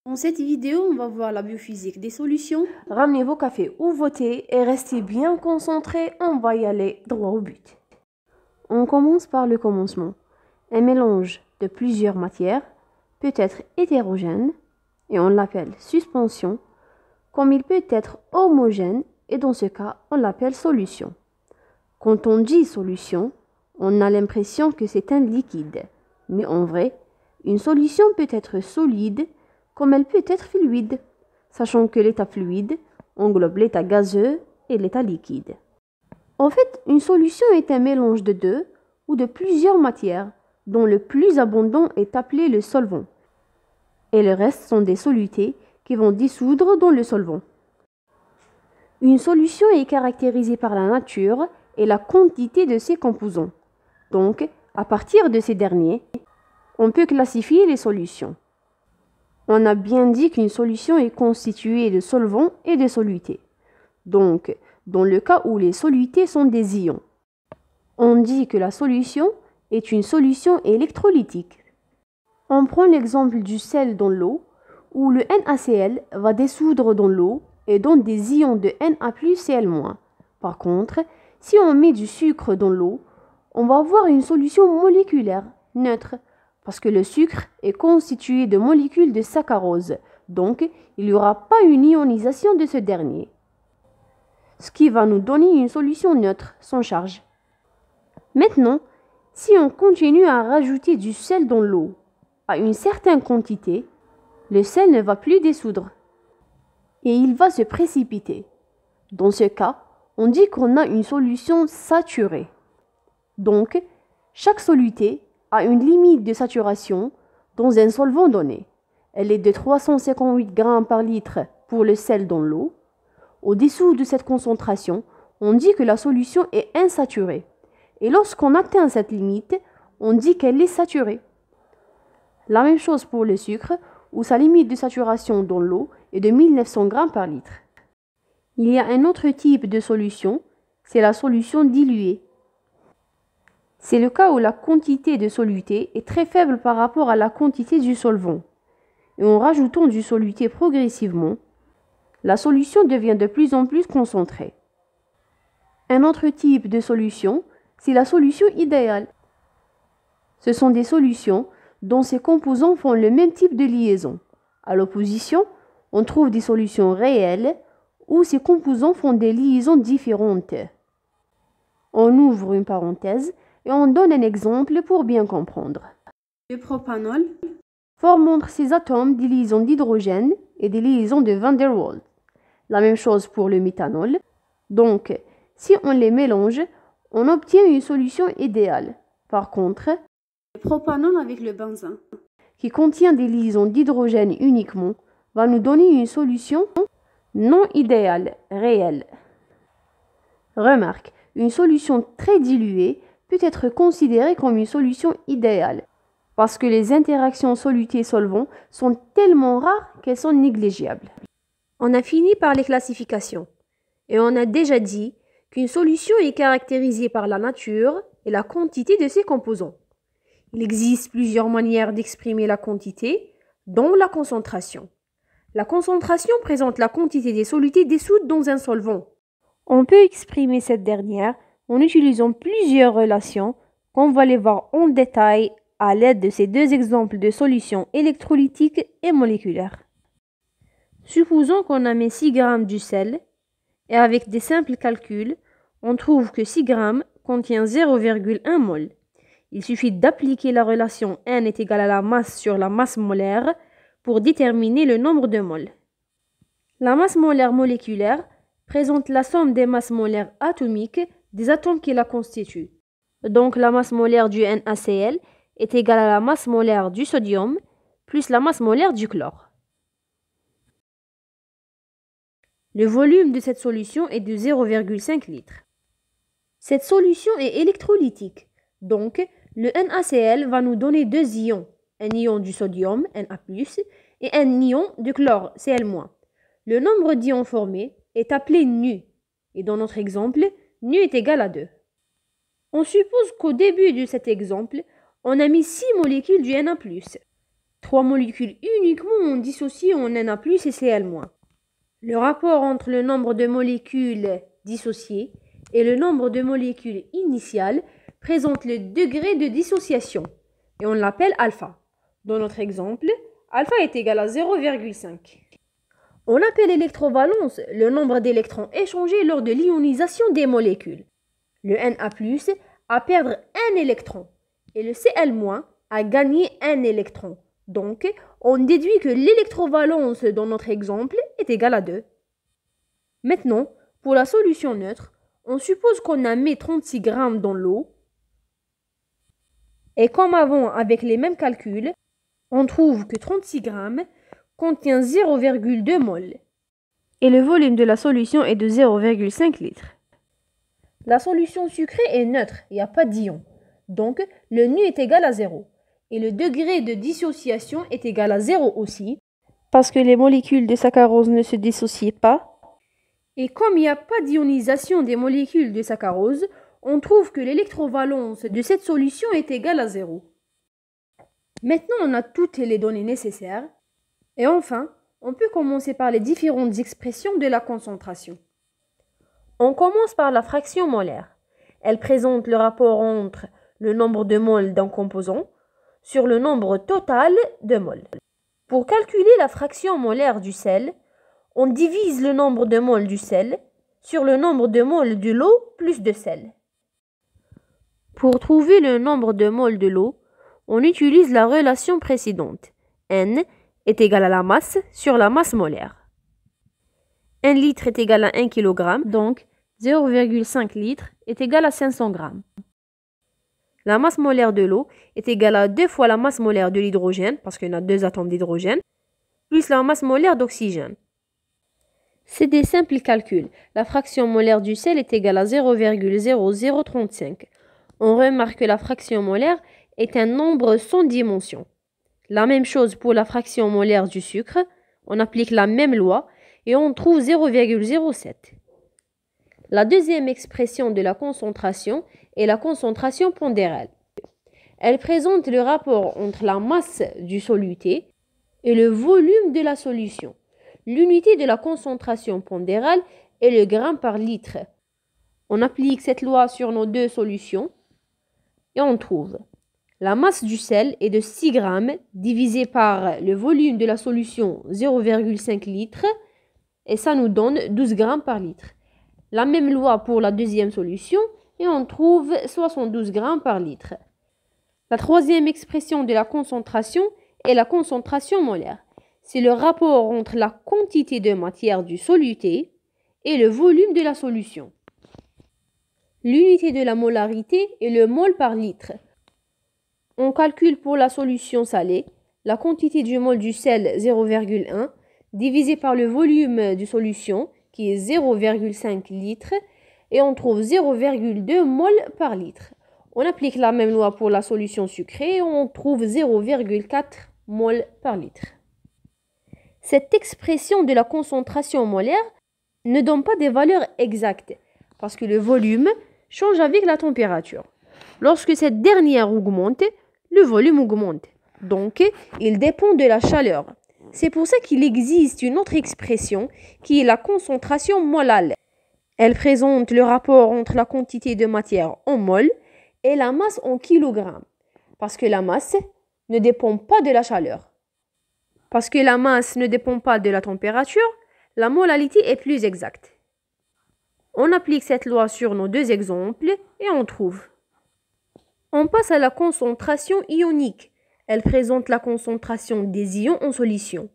Dans cette vidéo, on va voir la biophysique des solutions. Ramenez vos cafés ou vos thés et restez bien concentrés, on va y aller droit au but. On commence par le commencement. Un mélange de plusieurs matières peut être hétérogène et on l'appelle suspension, comme il peut être homogène et dans ce cas, on l'appelle solution. Quand on dit solution, on a l'impression que c'est un liquide, mais en vrai, une solution peut être solide comme elle peut être fluide, sachant que l'état fluide englobe l'état gazeux et l'état liquide. En fait, une solution est un mélange de deux ou de plusieurs matières, dont le plus abondant est appelé le solvant, et le reste sont des solutés qui vont dissoudre dans le solvant. Une solution est caractérisée par la nature et la quantité de ses composants. Donc, à partir de ces derniers, on peut classifier les solutions. On a bien dit qu'une solution est constituée de solvants et de solutés. Donc, dans le cas où les solutés sont des ions, on dit que la solution est une solution électrolytique. On prend l'exemple du sel dans l'eau, où le NaCl va dissoudre dans l'eau et donne des ions de Na+Cl-. Par contre, si on met du sucre dans l'eau, on va avoir une solution moléculaire, neutre, parce que le sucre est constitué de molécules de saccharose, donc il n'y aura pas une ionisation de ce dernier, ce qui va nous donner une solution neutre, sans charge. Maintenant, si on continue à rajouter du sel dans l'eau à une certaine quantité, le sel ne va plus dissoudre et il va se précipiter. Dans ce cas, on dit qu'on a une solution saturée. Donc, chaque soluté a une limite de saturation dans un solvant donné. Elle est de 358 g par litre pour le sel dans l'eau. Au-dessous de cette concentration, on dit que la solution est insaturée. Et lorsqu'on atteint cette limite, on dit qu'elle est saturée. La même chose pour le sucre, où sa limite de saturation dans l'eau est de 1900 g par litre. Il y a un autre type de solution, c'est la solution diluée. C'est le cas où la quantité de soluté est très faible par rapport à la quantité du solvant. Et en rajoutant du soluté progressivement, la solution devient de plus en plus concentrée. Un autre type de solution, c'est la solution idéale. Ce sont des solutions dont ces composants font le même type de liaison. À l'opposition, on trouve des solutions réelles où ces composants font des liaisons différentes. On ouvre une parenthèse et on donne un exemple pour bien comprendre. Le propanol forme entre ces atomes des liaisons d'hydrogène et des liaisons de Van der Waals. La même chose pour le méthanol. Donc, si on les mélange, on obtient une solution idéale. Par contre, le propanol avec le benzène, qui contient des liaisons d'hydrogène uniquement, va nous donner une solution non idéale, réelle. Remarque, une solution très diluée peut être considérée comme une solution idéale, parce que les interactions soluté-solvant sont tellement rares qu'elles sont négligeables. On a fini par les classifications, et on a déjà dit qu'une solution est caractérisée par la nature et la quantité de ses composants. Il existe plusieurs manières d'exprimer la quantité, dont la concentration. La concentration présente la quantité des solutés dissoutes dans un solvant. On peut exprimer cette dernière en utilisant plusieurs relations qu'on va les voir en détail à l'aide de ces deux exemples de solutions électrolytiques et moléculaires. Supposons qu'on a mis 6 g du sel et avec des simples calculs, on trouve que 6 g contient 0,1 mol. Il suffit d'appliquer la relation N est égal à la masse sur la masse molaire pour déterminer le nombre de moles. La masse molaire moléculaire présente la somme des masses molaires atomiques des atomes qui la constituent. Donc la masse molaire du NaCl est égale à la masse molaire du sodium plus la masse molaire du chlore. Le volume de cette solution est de 0,5 litres. Cette solution est électrolytique, donc le NaCl va nous donner deux ions, un ion du sodium, Na+, et un ion du chlore, Cl-. Le nombre d'ions formés est appelé nu, et dans notre exemple, nu est égal à 2. On suppose qu'au début de cet exemple, on a mis 6 molécules du Na+, 3 molécules uniquement dissociées en Na+, et Cl-. Le rapport entre le nombre de molécules dissociées et le nombre de molécules initiales présente le degré de dissociation, et on l'appelle alpha. Dans notre exemple, alpha est égal à 0,5. On appelle électrovalence le nombre d'électrons échangés lors de l'ionisation des molécules. Le Na+ a perdu un électron et le Cl- a gagné un électron. Donc, on déduit que l'électrovalence dans notre exemple est égale à 2. Maintenant, pour la solution neutre, on suppose qu'on a mis 36 g dans l'eau. Et comme avant avec les mêmes calculs, on trouve que 36 g contient 0,2 mol. Et le volume de la solution est de 0,5 litres. La solution sucrée est neutre, il n'y a pas d'ion. Donc, le nu est égal à 0. Et le degré de dissociation est égal à 0 aussi, parce que les molécules de saccharose ne se dissocient pas. Et comme il n'y a pas d'ionisation des molécules de saccharose, on trouve que l'électrovalence de cette solution est égale à 0. Maintenant, on a toutes les données nécessaires. Et enfin, on peut commencer par les différentes expressions de la concentration. On commence par la fraction molaire. Elle présente le rapport entre le nombre de moles d'un composant sur le nombre total de moles. Pour calculer la fraction molaire du sel, on divise le nombre de moles du sel sur le nombre de moles de l'eau plus de sel. Pour trouver le nombre de moles de l'eau, on utilise la relation précédente. N est égal à la masse sur la masse molaire. 1 litre est égal à 1 kg, donc 0,5 litres est égal à 500 g. La masse molaire de l'eau est égale à 2 fois la masse molaire de l'hydrogène, parce qu'il y a 2 atomes d'hydrogène, plus la masse molaire d'oxygène. C'est des simples calculs. La fraction molaire du sel est égale à 0,0035. On remarque que la fraction molaire est un nombre sans dimension. La même chose pour la fraction molaire du sucre. On applique la même loi et on trouve 0,07. La deuxième expression de la concentration est la concentration pondérale. Elle présente le rapport entre la masse du soluté et le volume de la solution. L'unité de la concentration pondérale est le gramme par litre. On applique cette loi sur nos deux solutions et on trouve la masse du sel est de 6 grammes divisé par le volume de la solution 0,5 litres et ça nous donne 12 grammes par litre. La même loi pour la deuxième solution et on trouve 72 grammes par litre. La troisième expression de la concentration est la concentration molaire. C'est le rapport entre la quantité de matière du soluté et le volume de la solution. L'unité de la molarité est le mol par litre. On calcule pour la solution salée la quantité du mol du sel 0,1 divisé par le volume de solution qui est 0,5 litres et on trouve 0,2 mol par litre. On applique la même loi pour la solution sucrée et on trouve 0,4 mol par litre. Cette expression de la concentration molaire ne donne pas des valeurs exactes parce que le volume change avec la température. Lorsque cette dernière augmente, le volume augmente. Donc, il dépend de la chaleur. C'est pour ça qu'il existe une autre expression qui est la concentration molale. Elle présente le rapport entre la quantité de matière en mol et la masse en kilogrammes. Parce que la masse ne dépend pas de la chaleur. Parce que la masse ne dépend pas de la température, la molalité est plus exacte. On applique cette loi sur nos deux exemples et on trouve. On passe à la concentration ionique. Elle présente la concentration des ions en solution.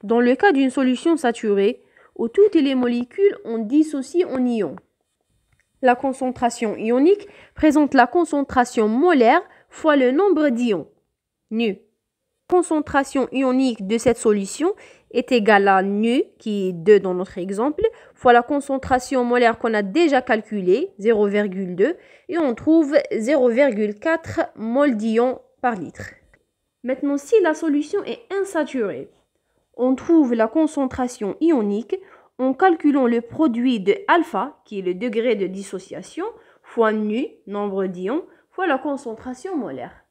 Dans le cas d'une solution saturée, où toutes les molécules ont dissocié en ions. La concentration ionique présente la concentration molaire fois le nombre d'ions, nu. La concentration ionique de cette solution est égale à nu, qui est 2 dans notre exemple, fois la concentration molaire qu'on a déjà calculée, 0,2, et on trouve 0,4 mol d'ions par litre. Maintenant, si la solution est insaturée, on trouve la concentration ionique en calculant le produit de alpha, qui est le degré de dissociation, fois nu, nombre d'ions, fois la concentration molaire.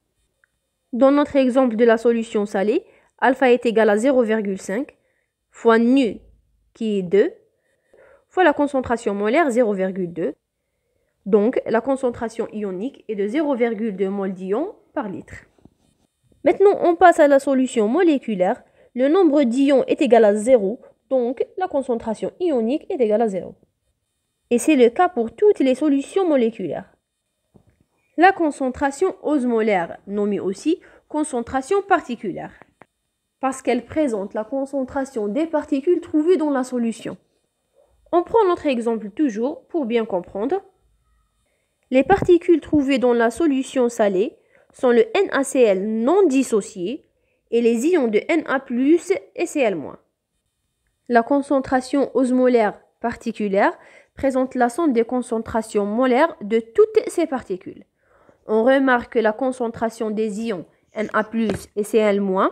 Dans notre exemple de la solution salée, alpha est égal à 0,5 fois nu qui est 2 fois la concentration molaire 0,2. Donc la concentration ionique est de 0,2 mol d'ion par litre. Maintenant on passe à la solution moléculaire. Le nombre d'ions est égal à 0, donc la concentration ionique est égale à 0. Et c'est le cas pour toutes les solutions moléculaires. La concentration osmolaire, nommée aussi concentration particulière, parce qu'elle présente la concentration des particules trouvées dans la solution. On prend notre exemple toujours pour bien comprendre. Les particules trouvées dans la solution salée sont le NaCl non dissocié et les ions de Na+, et Cl-. La concentration osmolaire particulière présente la somme des concentrations molaires de toutes ces particules. On remarque que la concentration des ions Na+, et Cl-,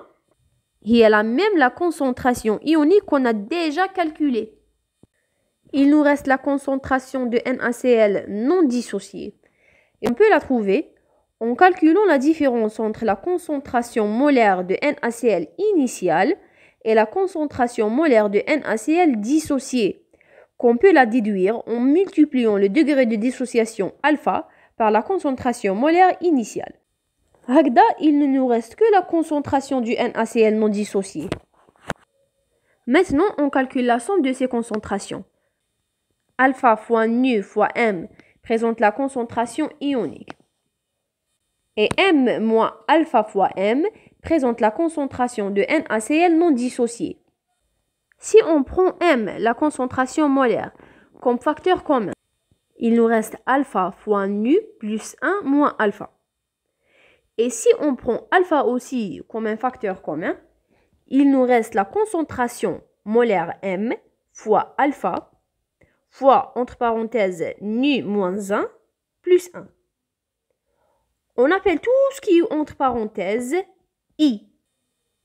et elle a même la concentration ionique qu'on a déjà calculée. Il nous reste la concentration de NaCl non dissociée. Et on peut la trouver en calculant la différence entre la concentration molaire de NaCl initiale et la concentration molaire de NaCl dissociée, qu'on peut la déduire en multipliant le degré de dissociation alpha par la concentration molaire initiale. Hagda, il ne nous reste que la concentration du NaCl non dissocié. Maintenant, on calcule la somme de ces concentrations. Alpha fois nu fois m présente la concentration ionique. Et m moins alpha fois m présente la concentration de NaCl non dissocié. Si on prend m, la concentration molaire, comme facteur commun, il nous reste alpha fois nu plus 1 moins alpha. Et si on prend alpha aussi comme un facteur commun, il nous reste la concentration molaire m fois alpha fois, entre parenthèses, nu moins 1 plus 1. On appelle tout ce qui est entre parenthèses I.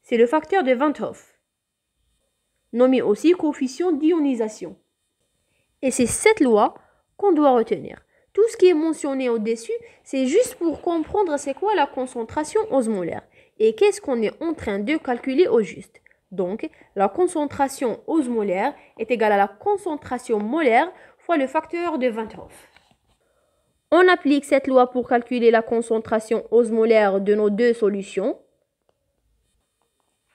C'est le facteur de Van Hoff, nommé aussi coefficient d'ionisation. Et c'est cette loi qu'on doit retenir. Tout ce qui est mentionné au-dessus, c'est juste pour comprendre c'est quoi la concentration osmolaire et qu'est-ce qu'on est en train de calculer au juste. Donc, la concentration osmolaire est égale à la concentration molaire fois le facteur de Van Hoff. On applique cette loi pour calculer la concentration osmolaire de nos deux solutions.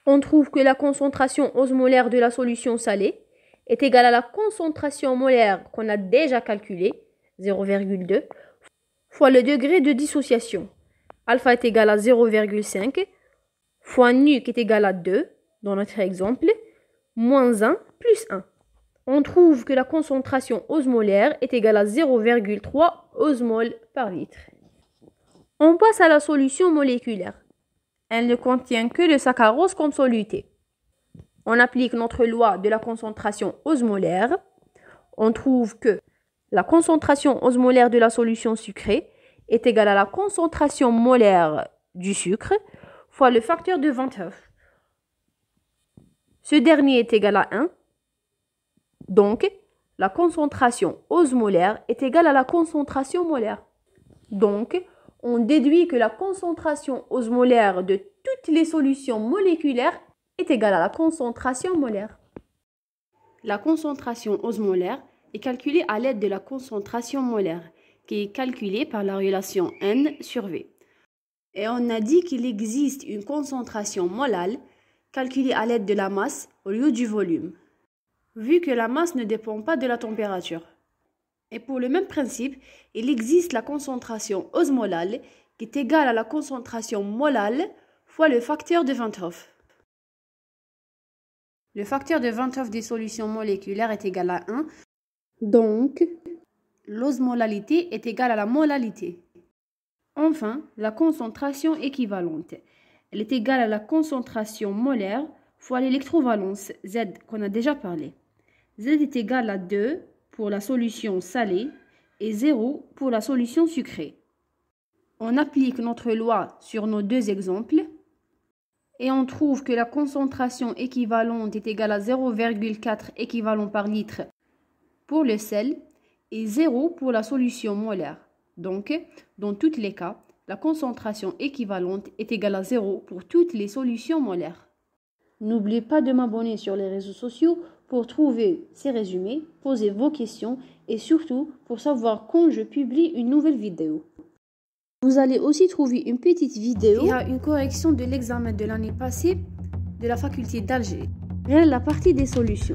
On trouve que la concentration osmolaire de la solution salée est égale à la concentration molaire qu'on a déjà calculée, 0,2, fois le degré de dissociation. Alpha est égal à 0,5 fois nu qui est égal à 2, dans notre exemple, moins 1 plus 1. On trouve que la concentration osmolaire est égale à 0,3 osmol par litre. On passe à la solution moléculaire. Elle ne contient que le saccharose comme soluté. On applique notre loi de la concentration osmolaire. On trouve que la concentration osmolaire de la solution sucrée est égale à la concentration molaire du sucre fois le facteur de Van Hoff. Ce dernier est égal à 1. Donc, la concentration osmolaire est égale à la concentration molaire. Donc, on déduit que la concentration osmolaire de toutes les solutions moléculaires est égale à la concentration molaire. La concentration osmolaire est calculée à l'aide de la concentration molaire, qui est calculée par la relation N sur V. Et on a dit qu'il existe une concentration molale calculée à l'aide de la masse au lieu du volume, vu que la masse ne dépend pas de la température. Et pour le même principe, il existe la concentration osmolale qui est égale à la concentration molale fois le facteur de Van Hoff. Le facteur de Van Hoff des solutions moléculaires est égal à 1, donc l'osmolalité est égale à la molalité. Enfin, la concentration équivalente. Elle est égale à la concentration molaire fois l'électrovalence Z qu'on a déjà parlé. Z est égal à 2 pour la solution salée et 0 pour la solution sucrée. On applique notre loi sur nos deux exemples et on trouve que la concentration équivalente est égale à 0,4 équivalent par litre pour le sel et 0 pour la solution molaire. Donc, dans tous les cas, La concentration équivalente est égale à 0 pour toutes les solutions molaires. N'oubliez pas de m'abonner sur les réseaux sociaux pour trouver ces résumés, poser vos questions et surtout pour savoir quand je publie une nouvelle vidéo. Vous allez aussi trouver une petite vidéo qui a une correction de l'examen de l'année passée de la faculté d'Alger. La partie des solutions.